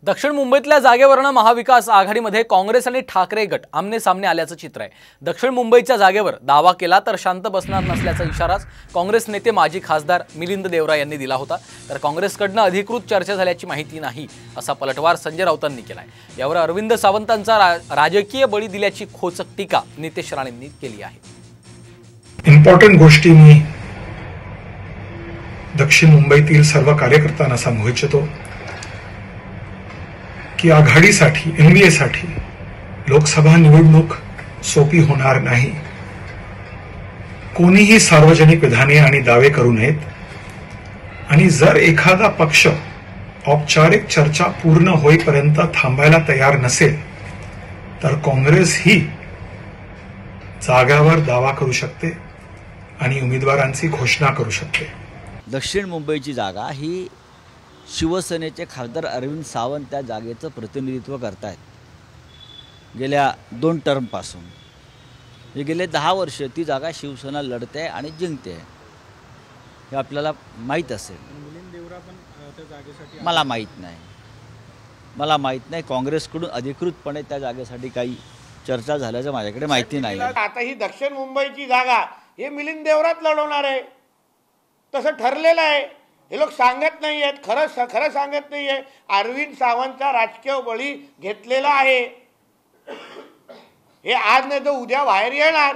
दक्षिण मुंबईतल्या जागेवरनं महाविकास आघाडीमध्ये काँग्रेस आणि ठाकरे गट आमने सामने आल्याचं चित्र आहे। दक्षिण मुंबईच्या जागेवर दावा केला तर शांत बसणार नसल्याचा इशाराच काँग्रेस नेते माजी खासदार मिलिंद देवरा यांनी दिला होता। तर काँग्रेसकडनं अधिकृत चर्चा झाल्याची माहिती नाही असा पलटवार संजय राऊतांनी केलाय। यावर अरविंद सावंतांचा राजकीय बळी दिल्याची खोचक टीका नितेश राणेंनी केली आहे। इम्पॉर्टंट गोष्टी मी दक्षिण मुंबईतील सर्व कार्यकर्त्यांना सांगू इच्छितो की आघाडीसाठी एनडीएसाठी लोकसभा निवडणूक सोपी होणार नाही। कोणीही सार्वजनिक विधाने आणि दावे करू नयेत आणि जर एखादा पक्ष औपचारिक चर्चा पूर्ण होईपर्यंत थांबायला तयार नसेल तर काँग्रेस ही जागावर दावा करू शकते आणि उमेदवारांची घोषणा करू शकते। दक्षिण मुंबईची जागा ही शिवसेनेचे खासदार अरविंद सावंत त्या जागेचं प्रतिनिधित्व करतायत गेल्या 2 टर्मपासून। हे गेले 10 वर्ष ती जागा शिवसेना लढते आणि जिंकते हे आपल्याला माहीत असेल। मिलिंद देवरा पण त्या जागेसाठी मला माहीत नाही काँग्रेसकडून अधिकृतपणे त्या जागेसाठी काही चर्चा झाल्याचं माझ्याकडे माहिती नाही। आता ही दक्षिण मुंबईची जागा हे मिलिंद देवराच लढवणार आहे तसं ठरलेलं आहे। हे लोक सांगत नाही आहेत, खरं सांगत नाही आहे। अरविंद सावंतचा राजकीय बळी घेतलेला आहे। हे आज नाही तर उद्या बाहेर येणार।